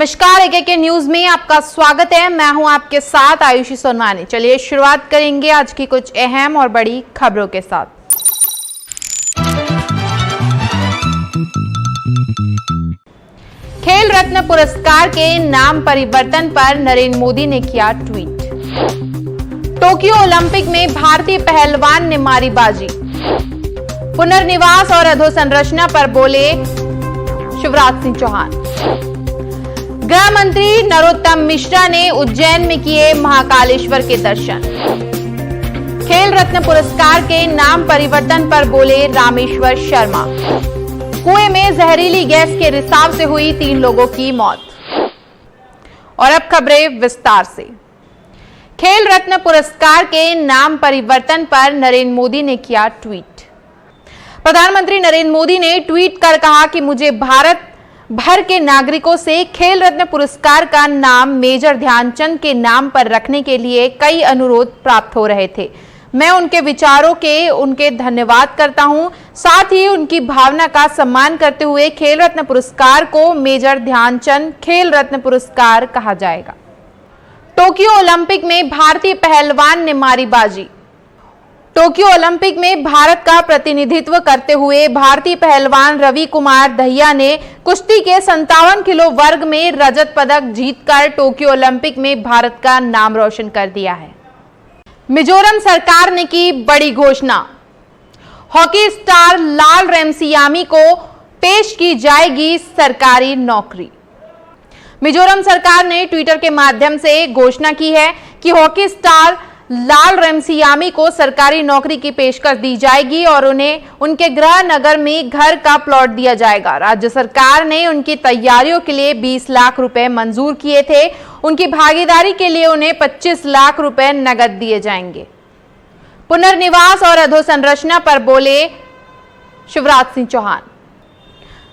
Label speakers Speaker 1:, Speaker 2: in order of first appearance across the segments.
Speaker 1: नमस्कार, एके न्यूज में आपका स्वागत है। मैं हूं आपके साथ आयुषी सोनवानी। चलिए शुरुआत करेंगे आज की कुछ अहम और बड़ी खबरों के साथ। खेल रत्न पुरस्कार के नाम परिवर्तन पर नरेंद्र मोदी ने किया ट्वीट। टोक्यो ओलंपिक में भारतीय पहलवान ने मारी बाजी। पुनर्निवास और अधोसंरचना पर बोले शिवराज सिंह चौहान। गृह मंत्री नरोत्तम मिश्रा ने उज्जैन में किए महाकालेश्वर के दर्शन। खेल रत्न पुरस्कार के नाम परिवर्तन पर बोले रामेश्वर शर्मा। कुएं में जहरीली गैस के रिसाव से हुई 3 लोगों की मौत। और अब खबरें विस्तार से। खेल रत्न पुरस्कार के नाम परिवर्तन पर नरेंद्र मोदी ने किया ट्वीट। प्रधानमंत्री नरेंद्र मोदी ने ट्वीट कर कहा कि मुझे भारत भर के नागरिकों से खेल रत्न पुरस्कार का नाम मेजर ध्यानचंद के नाम पर रखने के लिए कई अनुरोध प्राप्त हो रहे थे। मैं उनके विचारों के उनके धन्यवाद करता हूं, साथ ही उनकी भावना का सम्मान करते हुए खेल रत्न पुरस्कार को मेजर ध्यानचंद खेल रत्न पुरस्कार कहा जाएगा। टोक्यो ओलंपिक में भारतीय पहलवान ने मारी बाजी। टोक्यो ओलंपिक में भारत का प्रतिनिधित्व करते हुए भारतीय पहलवान रवि कुमार दहिया ने कुश्ती के 57 किलो वर्ग में रजत पदक जीतकर टोक्यो ओलंपिक में भारत का नाम रोशन कर दिया है। मिजोरम सरकार ने की बड़ी घोषणा। हॉकी स्टार लाल रेमसियामी को पेश की जाएगी सरकारी नौकरी। मिजोरम सरकार ने ट्विटर के माध्यम से घोषणा की है कि हॉकी स्टार लाल रेमसियामी को सरकारी नौकरी की पेशकश दी जाएगी और उन्हें उनके गृह नगर में घर का प्लॉट दिया जाएगा। राज्य सरकार ने उनकी तैयारियों के लिए 20 लाख रुपए मंजूर किए थे। उनकी भागीदारी के लिए उन्हें 25 लाख रुपए नगद दिए जाएंगे। पुनर्निवास और अधोसंरचना पर बोले शिवराज सिंह चौहान।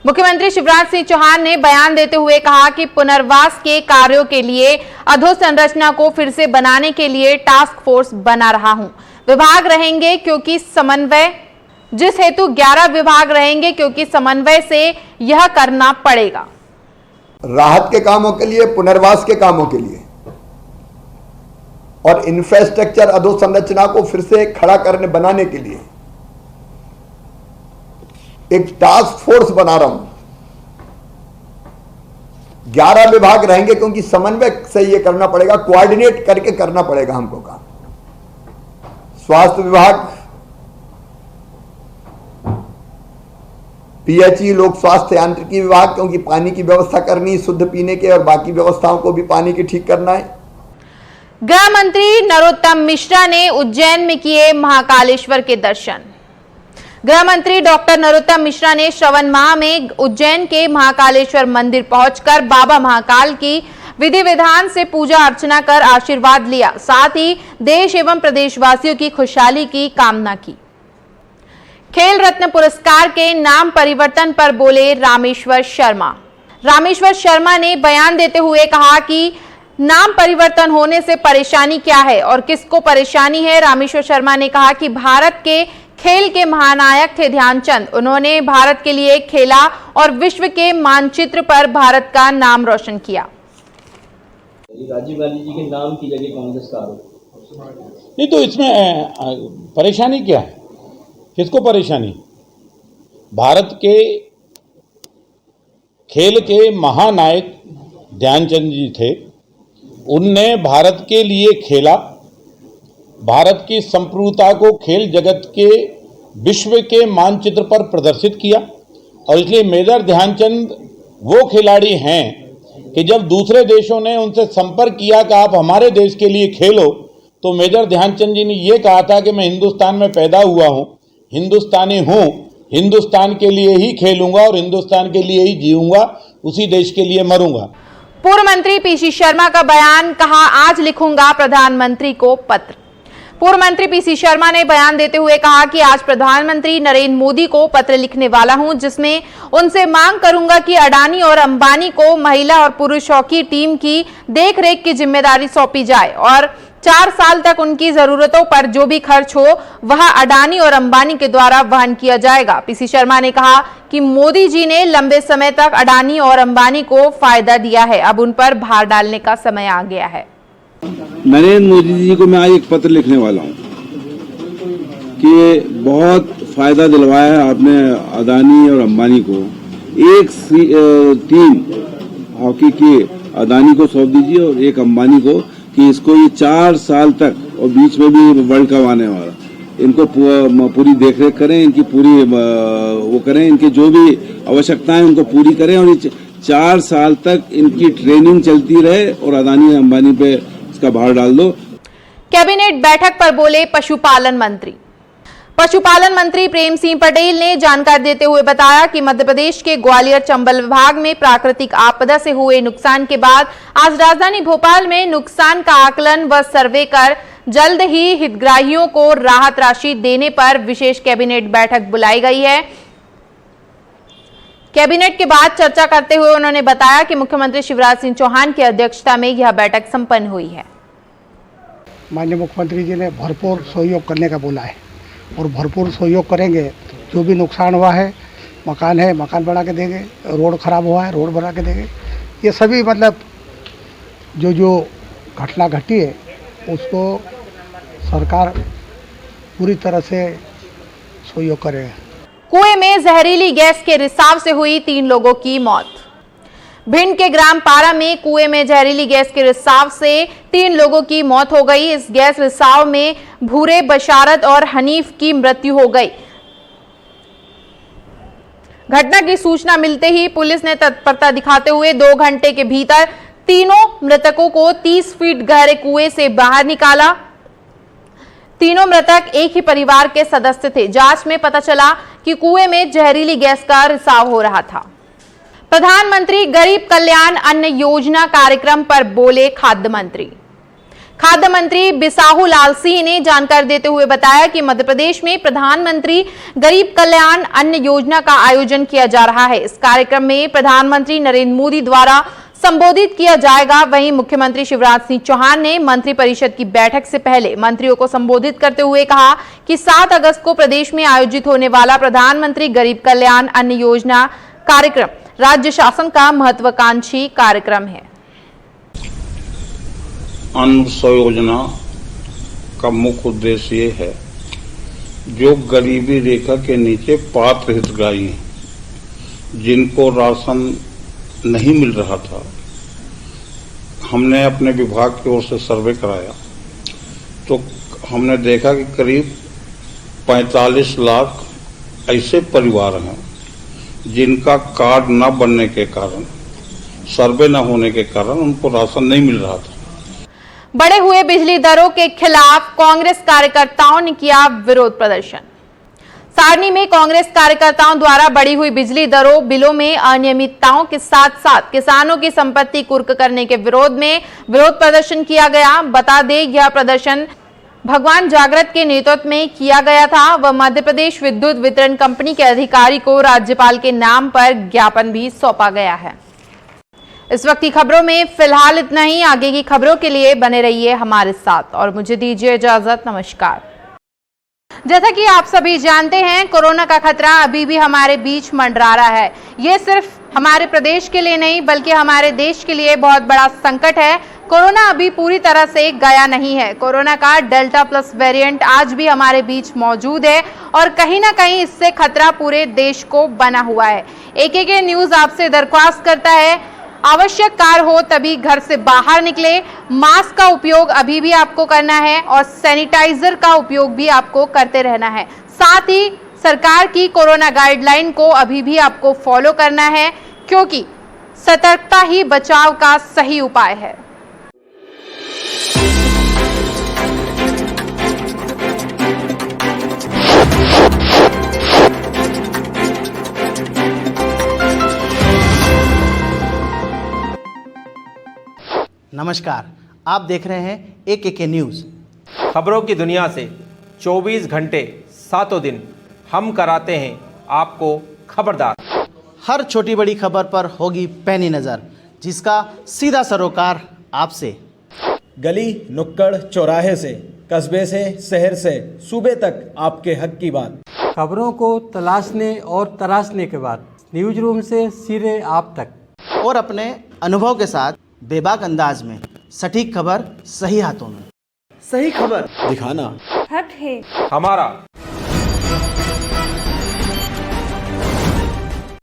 Speaker 1: मुख्यमंत्री शिवराज सिंह चौहान ने बयान देते हुए कहा कि पुनर्वास के कार्यों के लिए अधोसंरचना को फिर से बनाने के लिए टास्क फोर्स बना रहा हूं। विभाग रहेंगे क्योंकि समन्वय, जिस हेतु 11 विभाग रहेंगे क्योंकि समन्वय से यह करना पड़ेगा।
Speaker 2: राहत के कामों के लिए, पुनर्वास के कामों के लिए और इंफ्रास्ट्रक्चर अधोसंरचना को फिर से खड़ा करने बनाने के लिए एक टास्क फोर्स बना रहा हूं। 11 विभाग रहेंगे क्योंकि समन्वय से यह करना पड़ेगा, कोऑर्डिनेट करके करना पड़ेगा हमको काम। स्वास्थ्य विभाग, पीएचई लोक स्वास्थ्य यांत्रिकी विभाग, क्योंकि पानी की व्यवस्था करनी, शुद्ध पीने के और बाकी व्यवस्थाओं को भी पानी की ठीक करना है।
Speaker 1: गृह मंत्री नरोत्तम मिश्रा ने उज्जैन में किए महाकालेश्वर के दर्शन। गृह मंत्री डॉक्टर नरोत्तम मिश्रा ने श्रवण माह में उज्जैन के महाकालेश्वर मंदिर पहुंचकर बाबा महाकाल की विधि विधान से पूजा अर्चना कर आशीर्वाद लिया। साथ ही देश एवं प्रदेशवासियों की खुशहाली की कामना की। खेल रत्न पुरस्कार के नाम परिवर्तन पर बोले रामेश्वर शर्मा। रामेश्वर शर्मा ने बयान देते हुए कहा कि नाम परिवर्तन होने से परेशानी क्या है और किसको परेशानी है। रामेश्वर शर्मा ने कहा कि भारत के खेल के महानायक थे ध्यानचंद। उन्होंने भारत के लिए खेला और विश्व के मानचित्र पर भारत का नाम रोशन किया।
Speaker 3: राजीव गांधी जी के नाम की जगह कांग्रेस का आरोप।
Speaker 4: नहीं तो इसमें परेशानी क्या है? किसको परेशानी? भारत के खेल के महानायक ध्यानचंद जी थे। उनने भारत के लिए खेला, भारत की संप्रभुता को खेल जगत के विश्व के मानचित्र पर प्रदर्शित किया। और इसलिए मेजर ध्यानचंद वो खिलाड़ी हैं कि जब दूसरे देशों ने उनसे संपर्क किया कि आप हमारे देश के लिए खेलो, तो मेजर ध्यानचंद जी ने ये कहा था कि मैं हिंदुस्तान में पैदा हुआ हूँ, हिंदुस्तानी हूँ, हिंदुस्तान के लिए ही खेलूंगा और हिंदुस्तान के लिए ही जीऊंगा, उसी देश के लिए मरूंगा।
Speaker 1: पूर्व मंत्री पीसी शर्मा का बयान, कहा आज लिखूंगा प्रधानमंत्री को पत्र। पूर्व मंत्री पीसी शर्मा ने बयान देते हुए कहा कि आज प्रधानमंत्री नरेंद्र मोदी को पत्र लिखने वाला हूं, जिसमें उनसे मांग करूंगा कि अडानी और अंबानी को महिला और पुरुष हॉकी टीम की देखरेख की जिम्मेदारी सौंपी जाए और 4 साल तक उनकी जरूरतों पर जो भी खर्च हो वह अडानी और अंबानी के द्वारा वहन किया जाएगा। पीसी शर्मा ने कहा कि मोदी जी ने लंबे समय तक अडानी और अंबानी को फायदा दिया है, अब उन पर भार डालने का समय आ गया है।
Speaker 5: नरेंद्र मोदी जी को मैं आज एक पत्र लिखने वाला हूं कि बहुत फायदा दिलवाया है आपने अडानी और अंबानी को। एक टीम हॉकी की अडानी को सौंप दीजिए और एक अंबानी को, कि इसको ये 4 साल तक, और बीच में भी वर्ल्ड कप आने वाला, इनको पूरी देखरेख करें, इनकी पूरी वो करें, इनकी जो भी आवश्यकताएं उनको पूरी करें और 4 साल तक इनकी ट्रेनिंग चलती रहे और अडानी अंबानी पे इसका भार डाल दो।
Speaker 1: कैबिनेट बैठक पर बोले पशुपालन मंत्री। पशुपालन मंत्री प्रेम सिंह पटेल ने जानकारी देते हुए बताया कि मध्य प्रदेश के ग्वालियर चंबल विभाग में प्राकृतिक आपदा से हुए नुकसान के बाद आज राजधानी भोपाल में नुकसान का आकलन व सर्वे कर जल्द ही हितग्राहियों को राहत राशि देने पर विशेष कैबिनेट बैठक बुलाई गई है। कैबिनेट के बाद चर्चा करते हुए उन्होंने बताया कि मुख्यमंत्री शिवराज सिंह चौहान की अध्यक्षता में यह बैठक संपन्न हुई है।
Speaker 6: माननीय मुख्यमंत्री जी ने भरपूर सहयोग करने का बोला है और भरपूर सहयोग करेंगे। जो भी नुकसान हुआ है, मकान है मकान बना के देंगे, रोड खराब हुआ है रोड बना के देंगे। ये सभी मतलब जो घटना घटी है उसको सरकार पूरी तरह से सहयोग करेगा।
Speaker 1: कुएं में जहरीली गैस के रिसाव से हुई 3 लोगों की मौत। भिंड के ग्राम पारा में कुएं में जहरीली गैस के रिसाव से 3 लोगों की मौत हो गई। इस गैस रिसाव में भूरे, बशारत और हनीफ की मृत्यु हो गई। घटना की सूचना मिलते ही पुलिस ने तत्परता दिखाते हुए 2 घंटे के भीतर तीनों मृतकों को 30 फीट गहरे कुएं से बाहर निकाला। तीनों मृतक एक ही परिवार के सदस्य थे। जांच में पता चला कि कुएं में जहरीली गैस का रिसाव हो रहा था। प्रधानमंत्री गरीब कल्याण अन्न योजना कार्यक्रम पर बोले खाद्य मंत्री। खाद्य मंत्री बिसाहू लाल सिंह ने जानकारी देते हुए बताया कि मध्य प्रदेश में प्रधानमंत्री गरीब कल्याण अन्न योजना का आयोजन किया जा रहा है। इस कार्यक्रम में प्रधानमंत्री नरेंद्र मोदी द्वारा संबोधित किया जाएगा। वहीं मुख्यमंत्री शिवराज सिंह चौहान ने मंत्रिपरिषद की बैठक से पहले मंत्रियों को संबोधित करते हुए कहा कि 7 अगस्त को प्रदेश में आयोजित होने वाला प्रधानमंत्री गरीब कल्याण अन्न योजना कार्यक्रम राज्य शासन का महत्वाकांक्षी कार्यक्रम है।
Speaker 7: अन्न योजना का मुख्य उद्देश्य ये है, जो गरीबी रेखा के नीचे पात्र हितग्राही हैं, जिनको राशन नहीं मिल रहा था, हमने अपने विभाग की ओर से सर्वे कराया तो हमने देखा कि करीब 45 लाख ऐसे परिवार हैं जिनका कार्ड न बनने के कारण, सर्वे न होने के कारण उनको राशन नहीं मिल रहा था।
Speaker 1: बढ़े हुए बिजली दरों के खिलाफ कांग्रेस कार्यकर्ताओं ने किया विरोध प्रदर्शन। सारनी में कांग्रेस कार्यकर्ताओं द्वारा बढ़ी हुई बिजली दरों, बिलों में अनियमितताओं के साथ साथ किसानों की संपत्ति कुर्क करने के विरोध में विरोध प्रदर्शन किया गया। बता दें, यह प्रदर्शन भगवान जागृत के नेतृत्व में किया गया था व मध्य प्रदेश विद्युत वितरण कंपनी के अधिकारी को राज्यपाल के नाम पर ज्ञापन भी सौंपा गया है। इस वक्त की खबरों में फिलहाल इतना ही। आगे की खबरों के लिए बने रहिए हमारे साथ और मुझे दीजिए इजाजत। नमस्कार। जैसा कि आप सभी जानते हैं, कोरोना का खतरा अभी भी हमारे बीच मंडरा रहा है। ये सिर्फ हमारे प्रदेश के लिए नहीं बल्कि हमारे देश के लिए बहुत बड़ा संकट है। कोरोना अभी पूरी तरह से गया नहीं है। कोरोना का डेल्टा प्लस वेरिएंट आज भी हमारे बीच मौजूद है और कहीं ना कहीं इससे खतरा पूरे देश को बना हुआ है। AKK न्यूज आपसे दरख्वास्त करता है, आवश्यक कार्य हो तभी घर से बाहर निकले। मास्क का उपयोग अभी भी आपको करना है और सैनिटाइजर का उपयोग भी आपको करते रहना है। साथ ही सरकार की कोरोना गाइडलाइन को अभी भी आपको फॉलो करना है, क्योंकि सतर्कता ही बचाव का सही उपाय है।
Speaker 8: नमस्कार, आप देख रहे हैं AKK न्यूज़।
Speaker 9: खबरों की दुनिया से 24 घंटे 7 दिन हम कराते हैं आपको खबरदार।
Speaker 8: हर छोटी बड़ी खबर पर होगी पैनी नज़र, जिसका सीधा सरोकार आपसे।
Speaker 10: गली नुक्कड़ चौराहे से, कस्बे से, शहर से, सूबे तक आपके हक की बात।
Speaker 11: खबरों को तलाशने और तराशने के बाद न्यूज रूम से सीधे आप तक,
Speaker 8: और अपने अनुभव के साथ बेबाक अंदाज में सटीक खबर सही हाथों में। सही खबर
Speaker 10: दिखाना
Speaker 1: हक है
Speaker 9: हमारा।